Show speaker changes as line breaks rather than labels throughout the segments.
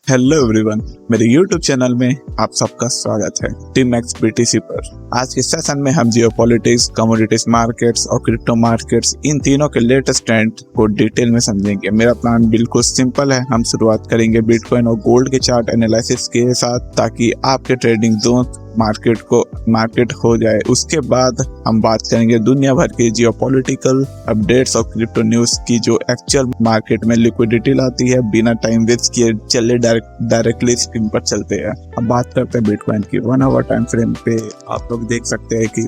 Hello everyone, मेरे YouTube channel में आप सबका स्वागत है टीम एक्स बीटीसी पर। आज के सेशन में हम जियोपॉलिटिक्स, कमोडिटीज मार्केट्स और क्रिप्टो मार्केट्स इन तीनों के लेटेस्ट ट्रेंड को डिटेल में समझेंगे। मेरा प्लान बिल्कुल सिंपल है। हम शुरुआत करेंगे बिटकॉइन और गोल्ड के चार्ट एनालिसिस के साथ, ताकि आपके ट्रेडिंग जोन मार्केट हो जाए। उसके बाद हम बात करेंगे दुनिया भर के जियोपॉलिटिकल अपडेट्स और क्रिप्टो न्यूज की, जो एक्चुअल मार्केट में लिक्विडिटी लाती है। बिना टाइम वेस्ट किए चले डायरेक्टली स्क्रीन पर चलते हैं। अब बात करते हैं बिटकॉइन की। 1 आवर टाइम फ्रेम पे आप लोग देख सकते हैं कि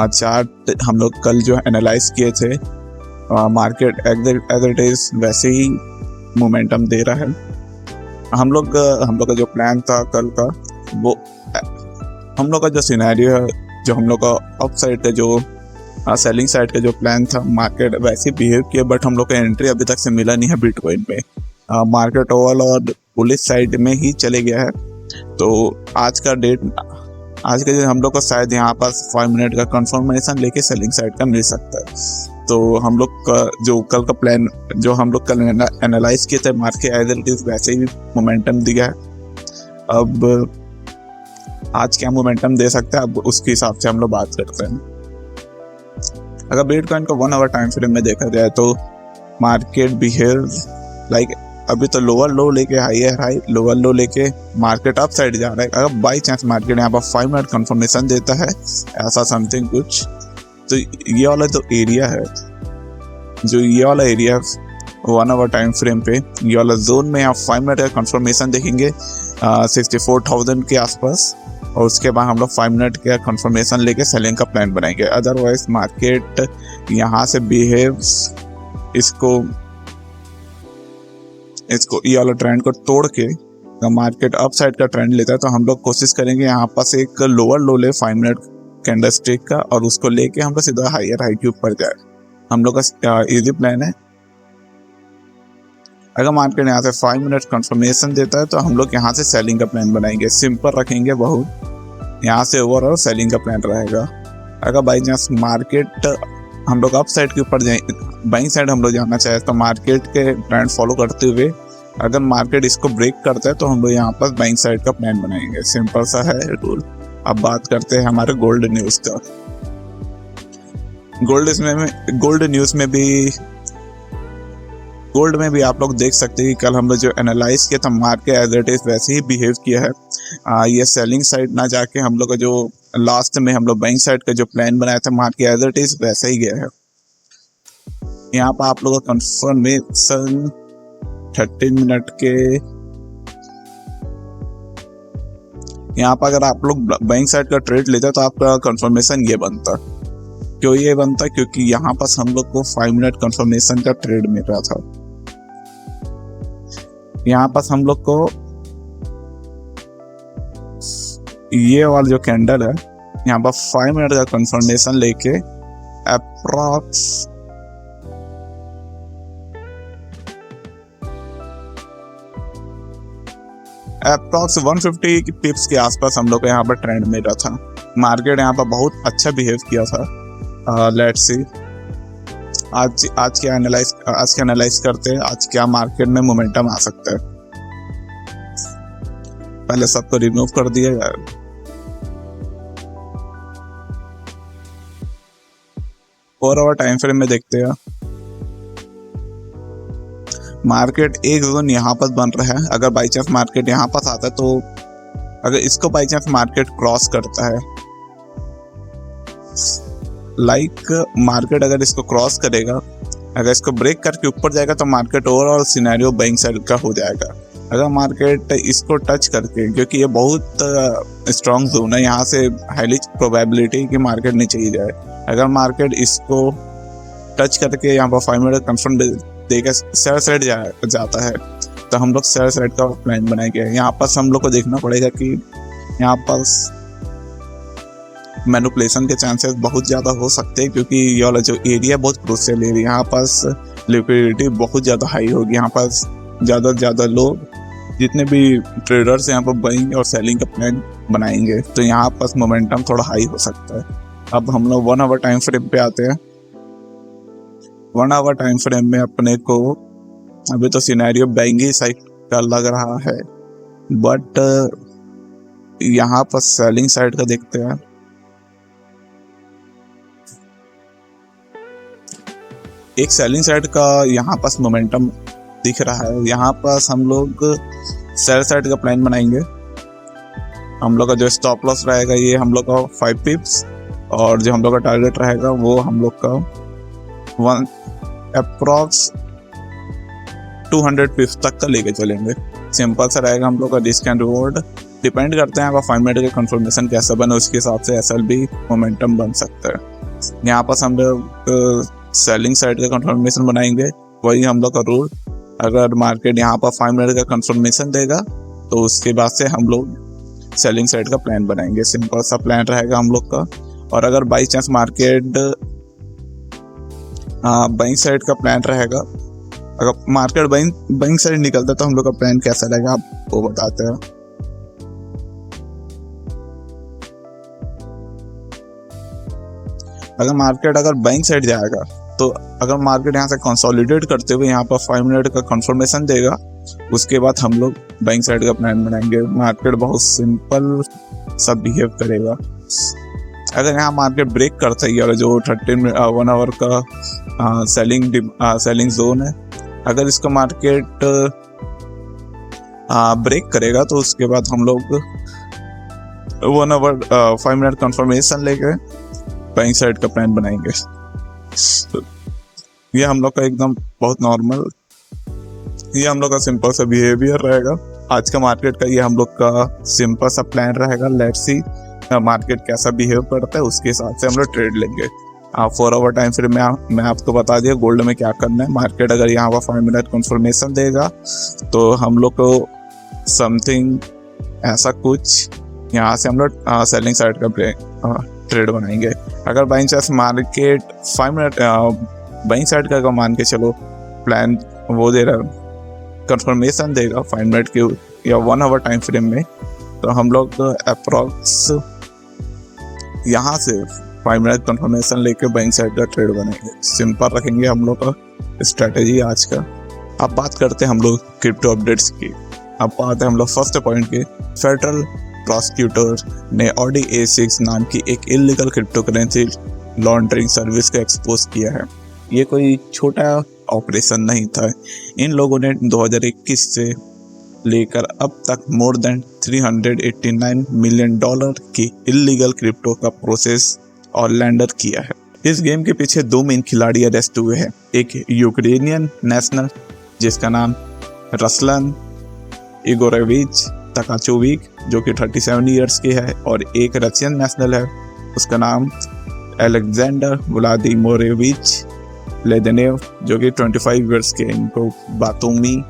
चार्ट हम लोग कल जो एनालाइज किए थे, मार्केट एज इट इज वैसे ही मोमेंटम दे रहा है। हम लोग का जो प्लान था कल का, वो हम लोग का जो सिनेरियो है, जो हम लोग का अप साइड का जो सेलिंग साइड का जो प्लान था, मार्केट वैसे बिहेव किया, बट हम लोग का एंट्री अभी तक से मिला नहीं है बिटकॉइन पे। मार्केट ओवरऑल और पुलिस साइड में ही चले गया है। तो आज का दिन हम लोग को शायद यहाँ पर 5 मिनट का कंफर्मेशन लेके सेलिंग साइड का मिल सकता है। तो हम लोग का जो कल का प्लान, जो हम लोग कल एनालाइज किए थे, मार्केट एज इट इज वैसे ही मोमेंटम दिया है। अब आज क्या मोमेंटम दे सकता है, अब उसके हिसाब से हम लोग बात करते हैं। अगर बिटकॉइन को 1 आवर टाइम फ्रेम में देखा जाए तो मार्केट बिहेव लाइक अभी तो लोअर लो लेके हायर हाई, लोअर लो लेके मार्केट अप साइड जा रहा है। अगर बाई चांस मार्केट यहाँ पर 5 मिनट कंफर्मेशन देता है, ऐसा समथिंग कुछ, तो ये वाला जो एरिया है, जो ये वाला एरिया 1 आवर टाइम फ्रेम पे, ये वाला जोन में आप 5 मिनट का कंफर्मेशन देखेंगे 64,000 के आसपास, और उसके बाद हम लोग 5 मिनट का कंफर्मेशन लेके सेलिंग का प्लान बनाएंगे। अदरवाइज मार्केट यहाँ से बिहेव इसको ये वाला ट्रेंड को तोड़ के मार्केट अप साइड का ट्रेंड लेता है, तो हम लोग कोशिश करेंगे यहाँ पास एक लोअर लो ले 5 मिनट कैंडल स्टिक का, और उसको लेके हम लोग सीधा हायर हाई के ऊपर जाए। हम लोग का इजी प्लान है। अगर मार्केट यहाँ से 5 मिनट कंफर्मेशन देता है, तो हम लोग यहाँ से सेलिंग का प्लान बनाएंगे। सिंपल रखेंगे बहुत, यहाँ से ओवरऑल सेलिंग का प्लान रहेगा। अगर बाई चांस मार्केट हम लोग अप साइड के ऊपर जाए, बाइंग साइड हम लोग जाना चाहे, तो मार्केट के ट्रेंड फॉलो करते हुए अगर मार्केट इसको ब्रेक करता है, तो हम लोग यहाँ पर बाइंग साइड का प्लान बनाएंगे। सिंपल सा है रूल। अब बात करते हैं हमारे गोल्ड न्यूज का। गोल्ड में भी आप लोग देख सकते हैं कि कल हम लोग जो एनालाइज किया था, मार्केट एज इट इज वैसे ही बिहेव किया है। ये सेलिंग साइड ना जाके हम लोग का जो लास्ट में हम लोग बाइंग साइड का जो प्लान बनाया था, मार्केट एज इट इज वैसे ही गया है। यहाँ पर आप लोग का कंफर्मेशन 13 मिनट के, यहाँ पर अगर आप लोग बाइंग साइड का ट्रेड लेते तो आपका कंफर्मेशन ये बनता। क्यों ये बनता? क्योंकि यहाँ पर हम लोग को 5 मिनट कंफर्मेशन का ट्रेड मिल रहा था। यहाँ पर हम लोग को ये वाला जो कैंडल है, यहाँ पर 5 मिनट का कंफर्मेशन लेके अप्रॉक्स 150 पिप्स के आसपास हम लोग को यहाँ पर ट्रेंड मिल रहा था। मार्केट यहाँ पर बहुत अच्छा बिहेव किया था। लेट्स सी आज क्या एनालाइज करते हैं, आज क्या मार्केट में मोमेंटम आ सकता है। पहले सबको रिमूव कर दिया यार। फोर आवर टाइम फ्रेम में देखते हैं, मार्केट एक जोन यहाँ पर बन रहा है। अगर बाई चांस मार्केट यहाँ पास आता है, तो अगर इसको बाई चांस मार्केट क्रॉस करता है, मार्केट अगर इसको क्रॉस करेगा, अगर इसको ब्रेक करके ऊपर जाएगा, तो market overall scenario buying side का हो जाएगा। अगर मार्केट इसको टच करके, क्योंकि ये बहुत स्ट्रॉन्ग जोन है, यहाँ से हाईली प्रोबेबिलिटी कि मार्केट नीचे ही जाए। अगर मार्केट इसको टच करके यहाँ पर 5 मिनट कंफर्म देकर शेयर साइड जाता है, तो हम लोग शेयर साइड का प्लान बनाएंगे। यहाँ पर हम लोग को देखना पड़ेगा कि यहाँ पर मैनिपुलेशन के चांसेस बहुत ज़्यादा हो सकते हैं, क्योंकि ये वाला जो एरिया बहुत क्रूशियल एरिया, यहाँ पास लिक्विडिटी बहुत ज़्यादा हाई होगी। यहाँ पास ज़्यादा से ज़्यादा लोग, जितने भी ट्रेडर्स यहाँ पर बाइंग और सेलिंग का प्लान बनाएंगे, तो यहाँ पास मोमेंटम थोड़ा हाई हो सकता है। अब हम लोग 1 आवर टाइम फ्रेम पे आते हैं। 1 आवर टाइम फ्रेम में अपने को अभी तो सिनेरियो बाइंग ही साइड का लग रहा है, बट यहाँ पर सेलिंग साइड का देखते हैं। एक सेलिंग साइड का यहाँ पास मोमेंटम दिख रहा है। यहाँ पास हम लोग सेल साइड का प्लान बनाएंगे। हम लोग का जो स्टॉप लॉस रहेगा ये हम लोग का 5 पिप्स, और जो हम लोग का टारगेट रहेगा वो हम लोग का अप्रॉक्स 200 पिप्स तक का लेके चलेंगे। सिंपल सा रहेगा हम लोग का रिस्क एंड रिवॉर्ड। डिपेंड करते हैं आपका 5 मिनट का कंफर्मेशन कैसा बने, उसके हिसाब से SLB मोमेंटम बन सकता है। यहाँ पास हम लोग सेलिंग साइड का कंफर्मेशन बनाएंगे। वही हम लोग का रूल, अगर मार्केट यहाँ पर 5 मिनट का कंफर्मेशन देगा तो उसके बाद से हम लोग सेलिंग साइड का प्लान बनाएंगे। सिंपल सा प्लान रहेगा हम लोग का। और अगर by chance market buying side का प्लान रहेगा, अगर मार्केट बाइंग साइड निकलता तो हम लोग का प्लान कैसा रहेगा आपको बताते हैं। अगर मार्केट बाइंग साइड जाएगा तो अगर मार्केट यहाँ से कंसोलिडेट करते हुए यहाँ पर 5 मिनट का कंफर्मेशन देगा, उसके बाद हम लोग बाइंग साइड का प्लान बनाएंगे। मार्केट बहुत सिंपल सब बिहेव करेगा। अगर यहाँ मार्केट ब्रेक करता है, और जो 1 आवर का सेलिंग जोन है, अगर इसका मार्केट ब्रेक करेगा तो उसके बाद हम लोग 1 आवर 5 मिनट कंफर्मेशन लेके बाइंग साइड का प्लान बनाएंगे। ये हम लोग का एकदम बहुत नॉर्मल, ये हम लोग का सिंपल सा बिहेवियर रहेगा आज का मार्केट का। ये हम लोग का सिंपल सा प्लान रहेगा। लेट्स सी मार्केट कैसा बिहेव करता है, उसके हिसाब से हम लोग ट्रेड लेंगे। 4 आवर टाइम फ्रेम में मैं आपको बता दिया गोल्ड में क्या करना है। मार्केट अगर यहाँ पर 5 मिनट कंफर्मेशन देगा तो हम लोग को समथिंग ऐसा कुछ यहाँ से हम लोग सेलिंग साइड का ट्रेड बनाएंगे। अगर by chance market 5 minute buying side का मान के चलो प्लान वो दे रहा कंफर्मेशन देगा 5 मिनट के या 1 आवर टाइम फ्रेम में, तो हम लोग अप्रॉक्स यहाँ से 5 मिनट कंफर्मेशन लेके बाइंग साइड का ट्रेड बनाएंगे। सिंपल रखेंगे हम लोग का स्ट्रेटेजी आज का। अब बात करते हैं हम लोग क्रिप्टो अपडेट्स की। अब आते हैं हम लोग फर्स्ट पॉइंट के। फेडरल प्रोसिक्यूटर ने ODA6 नाम की एक illegal crypto currency laundering service को एक्सपोज किया है। ये कोई छोटा ऑपरेशन नहीं था। इन लोगों ने 2021 से लेकर अब तक मोर देन $389 मिलियन की इलीगल क्रिप्टो का प्रोसेस और लैंडर किया है। इस गेम के पीछे 2 मेन खिलाड़ी अरेस्ट हुए हैं। एक यूक्रेनियन नेशनल जिसका नाम रसलन इगोरेविच तकाचोविक जो कि 37 ईयर्स की है, और एक रशियन नेशनल है उसका नाम अलेक्जेंडर व्लादिमीरोविच लेदेनेव जो कि 25 ईयर्स के। इनको बातोमी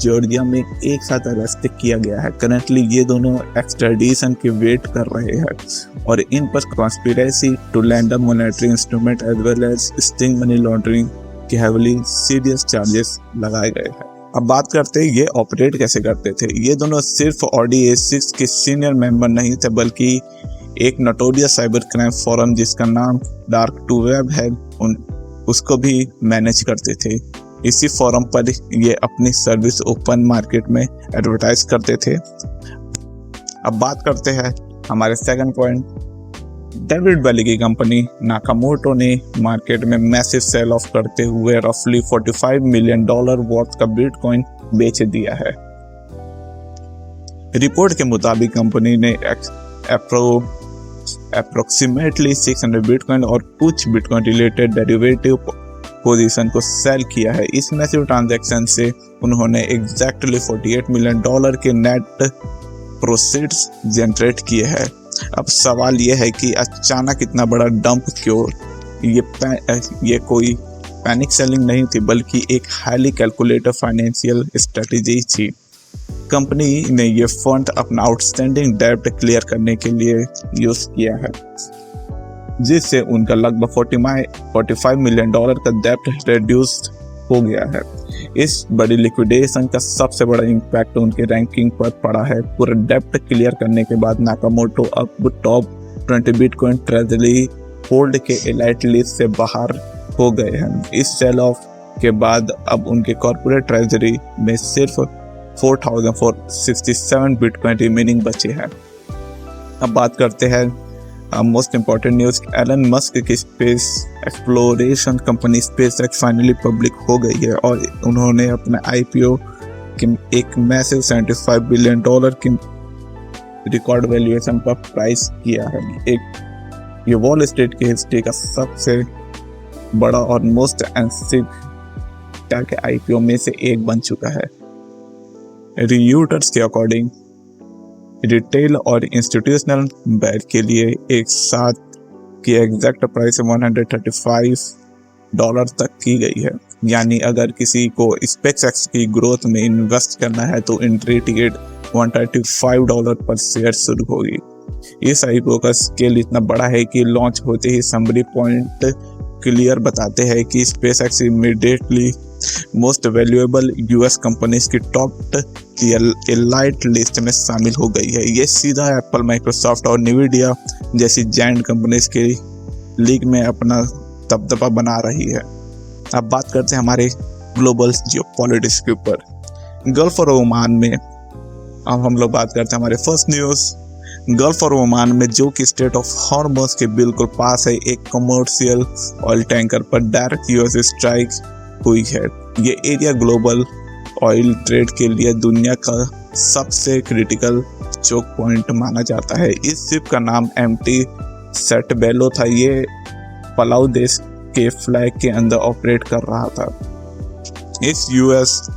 जॉर्जिया में एक साथ अरेस्ट किया गया है। करंटली ये दोनों एक्सट्राडिशन के वेट कर रहे हैं और इन पर conspiracy to launder monetary instrument as well as sting money laundering के हेवली सीरियस चार्जेस लगाए गए हैं। अब बात करते हैं ये ऑपरेट कैसे करते थे। ये दोनों सिर्फ ODA6 के सीनियर मेंबर नहीं थे, बल्कि एक नोटोरियस साइबर क्राइम फोरम जिसका नाम डार्क टू वेब है उसको भी मैनेज करते थे। इसी फोरम पर ये अपनी सर्विस ओपन मार्केट में एडवर्टाइज करते थे। अब बात करते हैं हमारे सेकंड पॉइंट। डेविड बैली की कंपनी नाकामोटो ने मार्केट में मैसिव सेल ऑफ करते हुए रफली $45 मिलियन वर्थ का बिटकॉइन बेच दिया है। रिपोर्ट के मुताबिक कंपनी ने अप्रोक्सीमेटली 600 बिटकॉइन और कुछ बिटकॉइन रिलेटेड डेरिवेटिव पोजीशन को सेल किया है। इस मैसिव ट्रांजैक्शन से उन्होंने एग्जैक्टली $48 मिलियन के नेट प्रोसीड्स जनरेट किए हैं। अब सवाल यह है कि अचानक इतना बड़ा डंप क्यों? ये कोई पैनिक सेलिंग नहीं थी, बल्कि एक हाईली कैलकुलेटेड फाइनेंशियल स्ट्रेटजी थी। कंपनी ने ये फंड अपना आउटस्टैंडिंग डेब्ट क्लियर करने के लिए यूज किया है, जिससे उनका लगभग $45 मिलियन का डेब्ट रिड्यूस्ड हो गया है। इस बड़ी लिक्विडेशन का सबसे बड़ा इम्पैक्ट उनके रैंकिंग पर पड़ा है। पूरा डेब्ट क्लियर करने के बाद नाकामोटो अब टॉप 20 बिटकॉइन ट्रेजरी होल्ड के एलाइट लिस्ट से बाहर हो गए हैं। इस सेल ऑफ के बाद अब उनके कॉर्पोरेट ट्रेजरी में सिर्फ 4,467 बिटकॉइन रिमेनिंग बचे हैं। अब बात करते हैं most important news. Elon Musk की space exploration company SpaceX finally public हो गई है और उन्होंने अपना IPO की एक मैसिव $75 बिलियन की रिकॉर्ड वैल्यूएशन पर प्राइस किया है। ये वॉल स्ट्रीट की हिस्ट्री का सबसे बड़ा और मोस्ट एक्सपेंसिव के IPO में से एक बन चुका है। रियूटर्स के अकॉर्डिंग रिटेल और इंस्टीट्यूशनल बैर के लिए एक साथ की एग्जैक्ट प्राइस $135 तक की गई है। यानी अगर किसी को स्पेसएक्स की ग्रोथ में इन्वेस्ट करना है तो एंट्री टिकट $135 पर शेयर शुरू होगी। इस IPO का स्केल इतना बड़ा है कि लॉन्च होते ही समरी पॉइंट क्लियर बताते हैं कि SpaceX immediately most valuable US companies की टॉप एलाइट लिस्ट में शामिल हो गई है। ये सीधा एप्पल, माइक्रोसॉफ्ट और न्वीडिया जैसी जायंट कंपनीज के लीग में अपना दबदबा बना रही है। अब बात करते हैं हमारे ग्लोबल जियोपॉलिटिक्स के ऊपर। गल्फ और ओमान में अब हम लोग बात करते हैं हमारे फर्स्ट न्यूज़। गल्फ और ओमान में जो कि स्टेट ऑफ हॉर्मुज़ के बिल्कुल पास है, एक कमर्शियल ऑयल टैंकर पर डायरेक्ट US स्ट्राइक हुई है। ये एरिया ग्लोबल ऑयल ट्रेड के लिए दुनिया का सबसे क्रिटिकल चोक पॉइंट माना जाता है। इस शिप का नाम MT सेटबेलो था। ये पलाउ देश के फ्लैग के अंदर ऑपरेट कर रहा था। इस US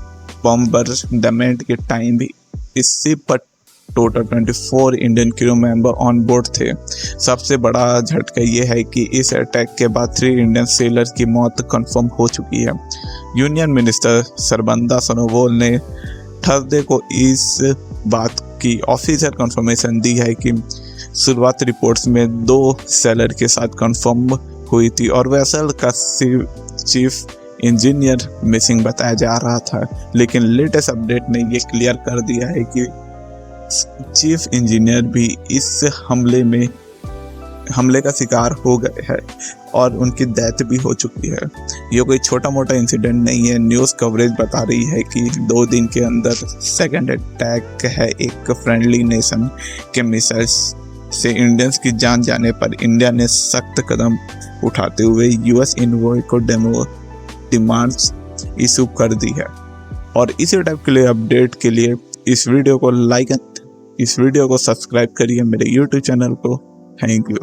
बॉम्बरडमेंट के टाइम भी इस शिप पर total 24 Indian crew member on board थे। सबसे बड़ा झटका ये है कि इस अटैक के बाद 3 इंडियन सेलर की मौत कंफर्म हो चुकी है। यूनियन मिनिस्टर सर्बानंद सोनोवाल ने थर्सडे को इस बात की ऑफिशियल कंफर्मेशन दी है कि शुरुआती रिपोर्ट्स में 2 सेलर के साथ कंफर्म हुई थी और वेसल का चीफ इंजीनियर मिसिंग बताया जा रहा था। लेकिन लेटेस्ट अपडेट ने ये क्लियर कर दिया है कि चीफ इंजीनियर भी इस हमले का शिकार हो गए हैं और उनकी डेथ भी हो चुकी है। ये कोई छोटा मोटा इंसिडेंट नहीं है। न्यूज़ कवरेज बता रही है कि 2 दिन के अंदर सेकंड अटैक है एक फ्रेंडली नेशन के मिसाइल से इंडियंस की जान जाने पर इंडिया ने सख्त कदम उठाते हुए US इन्वॉय को डिमांड्स इशू कर दी है। और इसी टाइप के लिए अपडेट के लिए इस वीडियो को सब्सक्राइब करिए मेरे YouTube चैनल को। Thank you.